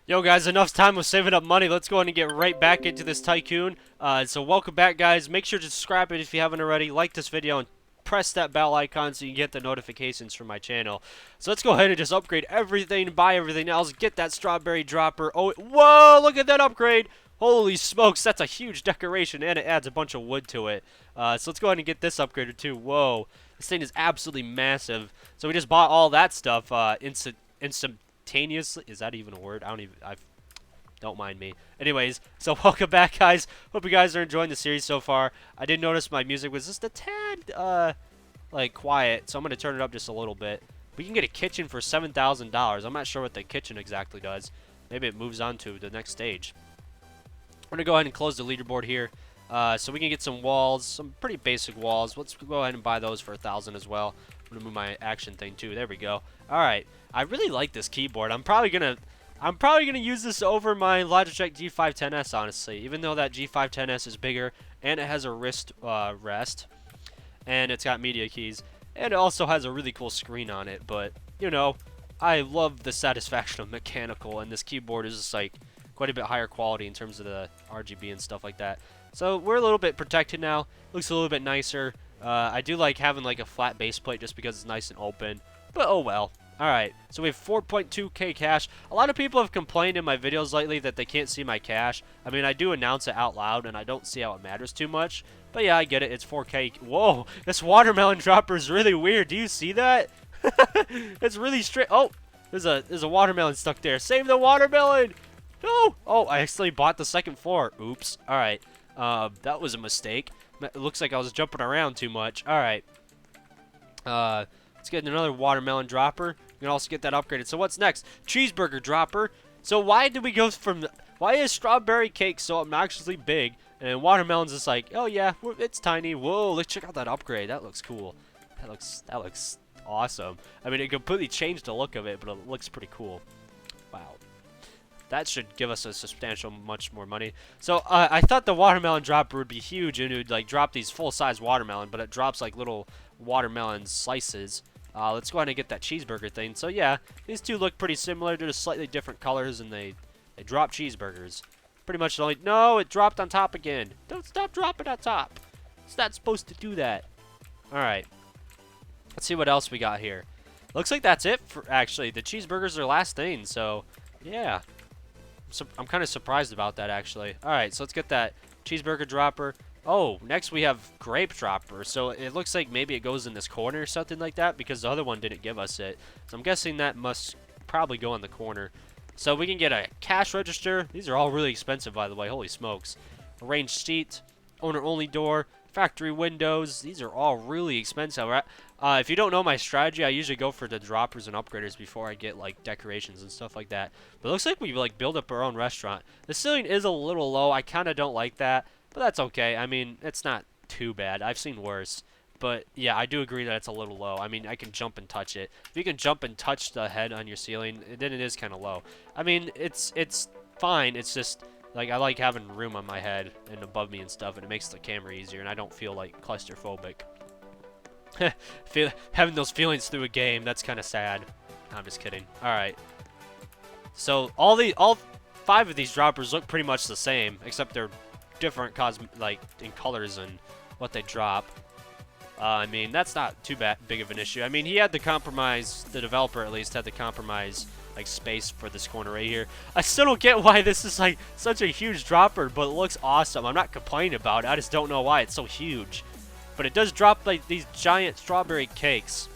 Yo guys, enough time with saving up money. Let's go ahead and get right back into this Tycoon. So welcome back guys. Make sure to subscribe if you haven't already. Like this video and press that bell icon so you can get the notifications from my channel. So let's go ahead and just upgrade everything, buy everything else, get that strawberry dropper. Oh, whoa, look at that upgrade. Holy smokes, that's a huge decoration and it adds a bunch of wood to it. So let's go ahead and get this upgraded too. Whoa, this thing is absolutely massive. So we just bought all that stuff instantaneously. Is that even a word? I don't mind me. Anyways, so welcome back, guys. Hope you guys are enjoying the series so far. I did notice my music was just a tad, like, quiet, so I'm going to turn it up just a little bit. We can get a kitchen for $7,000. I'm not sure what the kitchen exactly does. Maybe it moves on to the next stage. I'm going to go ahead and close the leaderboard here. So we can get some walls, some pretty basic walls. Let's go ahead and buy those for 1,000 as well. I'm going to move my action thing, too. There we go. All right. I really like this keyboard. I'm probably gonna use this over my Logitech G510S, honestly. Even though that G510S is bigger and it has a wrist rest, and it's got media keys, and it also has a really cool screen on it. But you know, I love the satisfaction of mechanical, and this keyboard is just like quite a bit higher quality in terms of the RGB and stuff like that. So we're a little bit protected now. Looks a little bit nicer. I do like having like a flat base plate just because it's nice and open. But oh well. Alright, so we have 4.2k cash. A lot of people have complained in my videos lately that they can't see my cash. I mean, I do announce it out loud, and I don't see how it matters too much. But yeah, I get it. It's 4k. Whoa, this watermelon dropper is really weird. Do you see that? It's really straight. Oh, there's a watermelon stuck there. Save the watermelon! No! Oh, I actually bought the second floor. Oops. Alright, that was a mistake. It looks like I was jumping around too much. Alright. Let's get another watermelon dropper. We can also get that upgraded. So what's next? Cheeseburger dropper. So why did we go from... Why is strawberry cake so obnoxiously big, and watermelon's just like, oh yeah, it's tiny. Whoa, let's check out that upgrade. That looks cool. That looks awesome. I mean, it completely changed the look of it, but it looks pretty cool. Wow. That should give us a substantial much more money. So I thought the watermelon dropper would be huge, and it would like drop these full-size watermelon, but it drops like little watermelon slices. Let's go ahead and get that cheeseburger thing. So yeah, these two look pretty similar. They're just slightly different colors, and they drop cheeseburgers. Pretty much the only... No, it dropped on top again. Don't stop dropping on top. It's not supposed to do that. Alright. Let's see what else we got here. Looks like that's it for... Actually, the cheeseburgers are last thing, so... Yeah. I'm kind of surprised about that, actually. Alright, so let's get that cheeseburger dropper. Oh, next we have grape dropper. So it looks like maybe it goes in this corner or something like that because the other one didn't give us it. So I'm guessing that must probably go in the corner. So we can get a cash register. These are all really expensive, by the way. Holy smokes. Arranged seat, owner-only door, factory windows. These are all really expensive. If you don't know my strategy, I usually go for the droppers and upgraders before I get like decorations and stuff like that. But it looks like we like build up our own restaurant. The ceiling is a little low. I kind of don't like that. But that's okay. I mean, it's not too bad. I've seen worse. But yeah, I do agree that it's a little low. I mean, I can jump and touch it. If you can jump and touch the head on your ceiling, then it is kind of low. I mean, it's fine. It's just like I like having room on my head and above me and stuff, and it makes the camera easier, and I don't feel like claustrophobic. Having those feelings through a game, that's kind of sad. No, I'm just kidding. All right. So all 5 of these droppers look pretty much the same, except they're different like in colors and what they drop. I mean, that's not too big of an issue. I mean, he had to compromise, the developer at least had to compromise like space for this corner right here. I still don't get why this is like such a huge dropper, but it looks awesome. I'm not complaining about it. I just don't know why it's so huge. But it does drop like these giant strawberry cakes,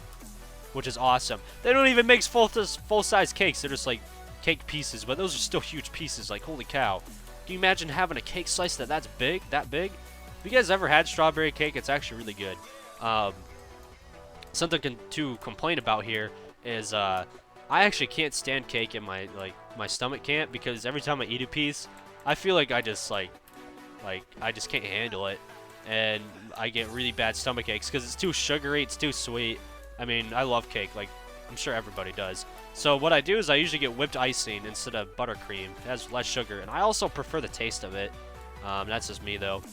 which is awesome. They don't even make full-size cakes. They're just like cake pieces, but those are still huge pieces. Like, holy cow. Can you imagine having a cake slice that's big, that big? Have you guys ever had strawberry cake? It's actually really good. Something to complain about here is I actually can't stand cake in my stomach can't, because every time I eat a piece, I feel like I just I just can't handle it, and I get really bad stomach aches because it's too sugary, it's too sweet. I mean, I love cake, like I'm sure everybody does. So what I do is I usually get whipped icing instead of buttercream. It has less sugar, and I also prefer the taste of it. That's just me, though.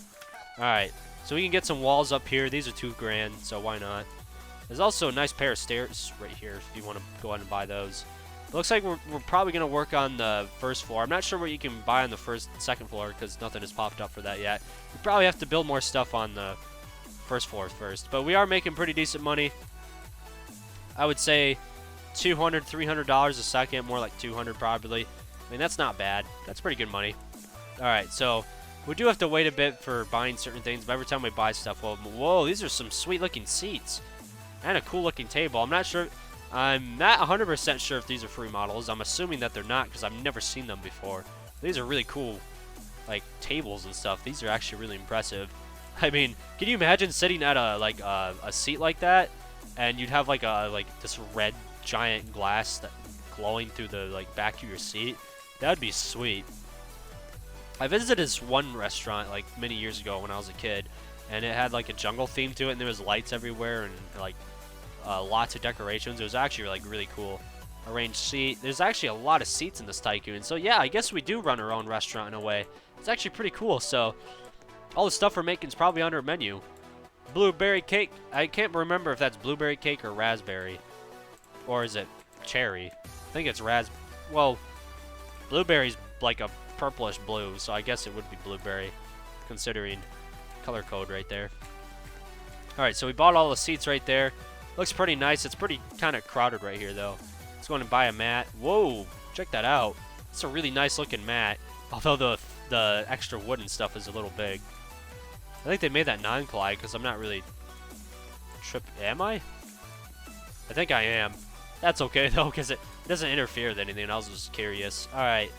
Alright, so we can get some walls up here. These are $2 grand, so why not? There's also a nice pair of stairs right here if you want to go ahead and buy those. Looks like we're probably going to work on the first floor. I'm not sure what you can buy on the second floor because nothing has popped up for that yet. We probably have to build more stuff on the first floor first. But we are making pretty decent money. I would say $200, $300 a second, more like 200 probably. I mean, that's not bad. That's pretty good money. All right, so we do have to wait a bit for buying certain things, but every time we buy stuff, well, whoa, these are some sweet-looking seats and a cool-looking table. I'm not 100% sure if these are free models. I'm assuming that they're not because I've never seen them before. These are really cool, like tables and stuff. These are actually really impressive. I mean, can you imagine sitting at a seat like that, and you'd have like this red giant glass that glowing through the back of your seat? That'd be sweet. I visited this one restaurant like many years ago when I was a kid, and it had like a jungle theme to it, and there was lights everywhere and like lots of decorations. It was actually like really cool. Arranged seat. There's actually a lot of seats in this Tycoon, so yeah, I guess we do run our own restaurant in a way. It's actually pretty cool. So all the stuff we're making is probably on our menu. Blueberry cake. I can't remember if that's blueberry cake or raspberry, or is it cherry? I think it's well, blueberry's like a purplish blue, so I guess it would be blueberry, considering color code right there. Alright, so we bought all the seats right there. Looks pretty nice. It's pretty kind of crowded right here, though. Let's go and buy a mat. Whoa, check that out. It's a really nice looking mat, although the extra wood and stuff is a little big. I think they made that non-collide because I'm not really am I? I think I am. That's okay, though, because it doesn't interfere with anything. I was just curious. Alright.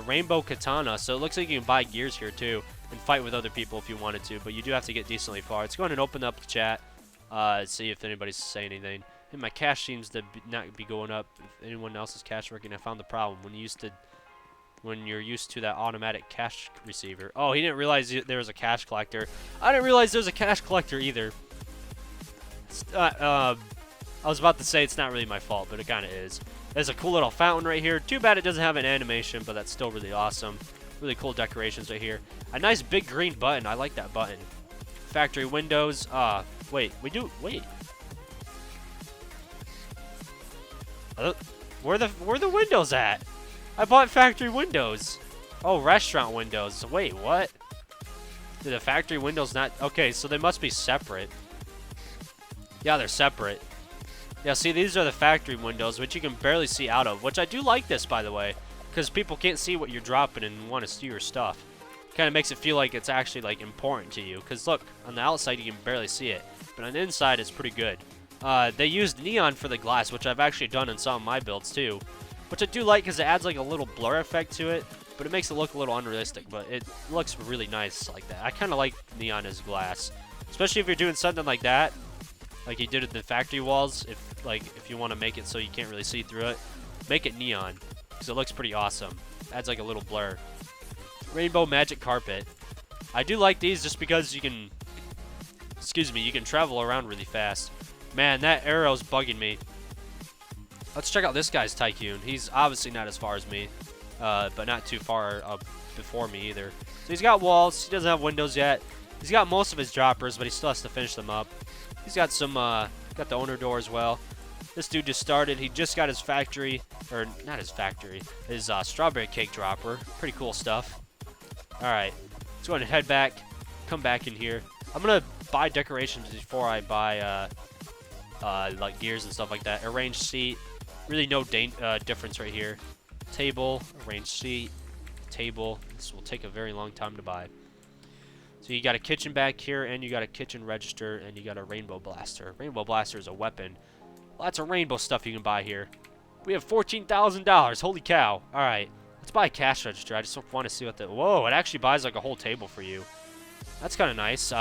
Rainbow Katana. So it looks like you can buy gears here too and fight with other people if you wanted to, but you do have to get decently far. Let's go ahead and open up the chat, see if anybody's saying anything. And my cash seems to not be going up. If anyone else's cash working, I found the problem when you're used to that automatic cash receiver. Oh, he didn't realize there was a cash collector. I didn't realize there was a cash collector either. I was about to say it's not really my fault, but it kind of is. There's a cool little fountain right here. Too bad it doesn't have an animation, but that's still really awesome. Really cool decorations right here. A nice big green button. I like that button. Factory windows. Wait. Wait. Where the windows at? I bought factory windows. Oh, restaurant windows. Wait, what? Did the factory windows not? Okay, so they must be separate. Yeah, they're separate. Yeah, see, these are the factory windows, which you can barely see out of, which I do like this, by the way, because people can't see what you're dropping and want to see your stuff. Kind of makes it feel like it's actually, like, important to you, because, look, on the outside, you can barely see it, but on the inside, it's pretty good. They used neon for the glass, which I've actually done in some of my builds, too, which I do like because it adds, like, a little blur effect to it, but it makes it look a little unrealistic, but it looks really nice like that. I kind of like neon as glass, especially if you're doing something like that, like you did at the factory walls. If you want to make it so you can't really see through it, make it neon because it looks pretty awesome. Adds like a little blur. Rainbow magic carpet. I do like these just because you can, you can travel around really fast. Man, that arrow's bugging me. Let's check out this guy's Tycoon. He's obviously not as far as me, but not too far before me either. So he's got walls. He doesn't have windows yet. He's got most of his droppers, but he still has to finish them up. He's got some, got the owner door as well. This dude just started. He just got his factory, or not his factory, his strawberry cake dropper. Pretty cool stuff. All right, let's go ahead and head back, come back in here. I'm gonna buy decorations before I buy like gears and stuff like that. Arranged seat, really no difference right here. Table, arranged seat, table. This will take a very long time to buy. So you got a kitchen back here, and you got a kitchen register, and you got a rainbow blaster. Rainbow blaster is a weapon. Lots of rainbow stuff you can buy here. We have $14,000. Holy cow. All right, let's buy a cash register. I just want to see what the... Whoa, it actually buys like a whole table for you. That's kind of nice.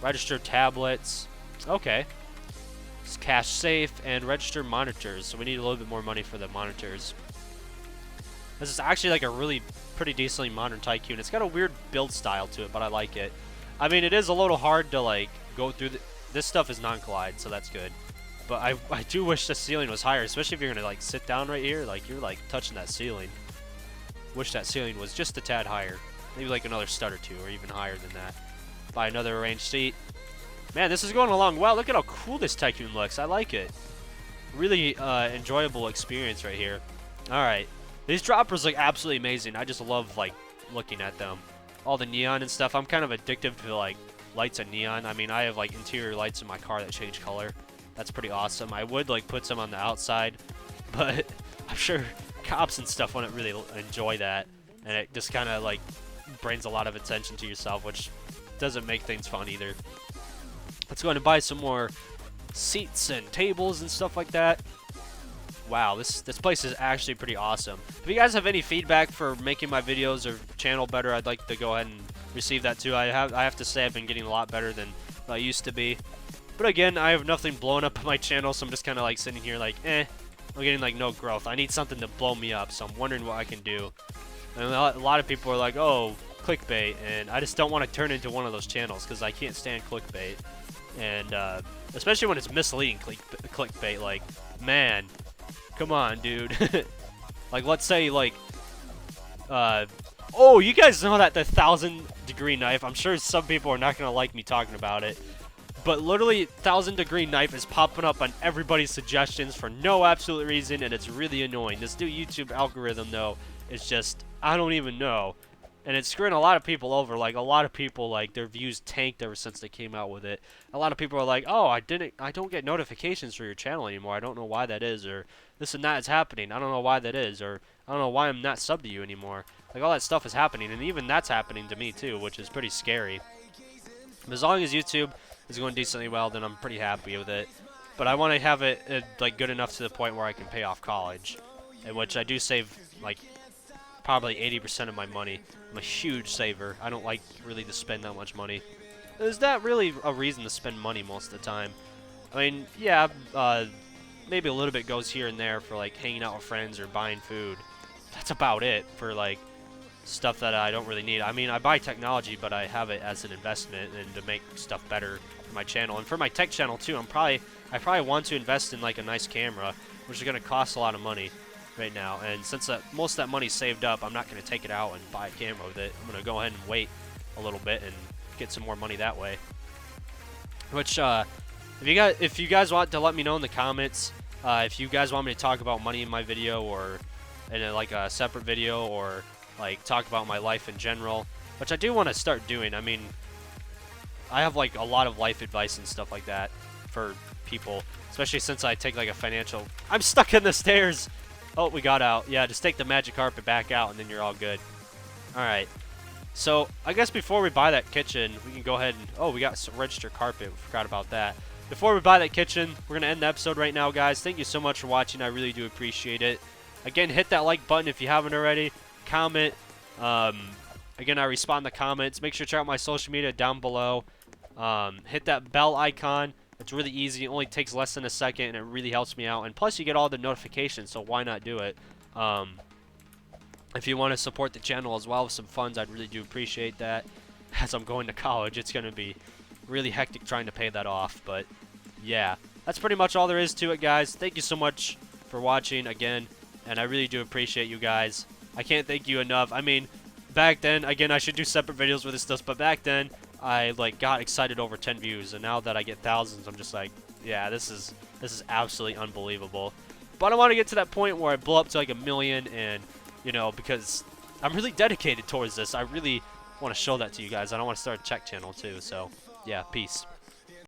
Register tablets. Okay. It's cash safe and register monitors. So we need a little bit more money for the monitors. This is actually like a really pretty decently modern Tycoon. It's got a weird build style to it, but I like it. I mean, it is a little hard to like go through. This stuff is non-collide, so that's good. But I do wish the ceiling was higher, especially if you're gonna like sit down right here, like you're like touching that ceiling. Wish that ceiling was just a tad higher, maybe like another stud or two, or even higher than that. Buy another arranged seat. Man, this is going along well. Look at how cool this Tycoon looks. I like it. really enjoyable experience right here. All right, these droppers look absolutely amazing. I just love like looking at them. All the neon and stuff. I'm kind of addicted to like lights and neon. I mean, I have like interior lights in my car that change color. That's pretty awesome. I would like put some on the outside, but I'm sure cops and stuff wouldn't really enjoy that, and it just kind of like brings a lot of attention to yourself, which doesn't make things fun either. Let's go ahead and buy some more seats and tables and stuff like that. Wow, this place is actually pretty awesome. If you guys have any feedback for making my videos or channel better, I'd like to go ahead and receive that too. I have to say I've been getting a lot better than I used to be. But again, I have nothing blowing up on my channel, so I'm just kind of like sitting here like, I'm getting like no growth. I need something to blow me up, so I'm wondering what I can do. And a lot of people are like, oh, clickbait, and I just don't want to turn into one of those channels because I can't stand clickbait. And especially when it's misleading clickbait, like, man, come on, dude. Like, let's say, like, oh, you guys know that the 1,000-degree knife, I'm sure some people are not going to like me talking about it, but literally 1,000-degree knife is popping up on everybody's suggestions for no absolute reason, and it's really annoying. This new YouTube algorithm, though, is just, I don't even know. And it's screwing a lot of people over. Like, a lot of people, like, their views tanked ever since they came out with it. A lot of people are like, oh, I don't get notifications for your channel anymore. I don't know why that is. Or this and that is happening. I don't know why that is. Or I don't know why I'm not subbed to you anymore. Like, all that stuff is happening. And even that's happening to me, too, which is pretty scary. But as long as YouTube is going decently well, then I'm pretty happy with it. But I want to have it, like, good enough to the point where I can pay off college. In which I do save, like, probably 80% of my money. I'm a huge saver. I don't like really to spend that much money. There's not really a reason to spend money most of the time. I mean, yeah, maybe a little bit goes here and there for like hanging out with friends or buying food. That's about it for like stuff that I don't really need. I mean, I buy technology, but I have it as an investment and to make stuff better for my channel. And for my tech channel too, I probably want to invest in like a nice camera, which is going to cost a lot of money right now, and since most of that money's saved up, I'm not going to take it out and buy a camera with it. I'm going to go ahead and wait a little bit and get some more money that way. Which, if you guys want to let me know in the comments, if you guys want me to talk about money in my video or in like a separate video, or like talk about my life in general, which I do want to start doing. I mean, I have like a lot of life advice and stuff like that for people, especially since I take like a financial. I'm stuck in the stairs. Oh, we got out. Yeah, just take the magic carpet back out, and then you're all good. Alright. So, I guess before we buy that kitchen, we can go ahead and... Oh, we got some registered carpet. We forgot about that. Before we buy that kitchen, we're going to end the episode right now, guys. Thank you so much for watching. I really do appreciate it. Again, hit that like button if you haven't already. Comment. Again, I respond to comments. Make sure to check out my social media down below. Hit that bell icon. It's really easy. It only takes less than a second, and it really helps me out. And plus, you get all the notifications, so why not do it? If you want to support the channel as well with some funds, I'd really do appreciate that. As I'm going to college, it's going to be really hectic trying to pay that off. But, yeah. That's pretty much all there is to it, guys. Thank you so much for watching again, and I really do appreciate you guys. I can't thank you enough. I mean, back then, again, I should do separate videos with this stuff, but back then, I like got excited over 10 views, and now that I get thousands, I'm just like, yeah, this is absolutely unbelievable. But I want to get to that point where I blow up to like 1 million, and you know, because I'm really dedicated towards this. I really want to show that to you guys. I don't want to start a check channel too. So yeah, peace.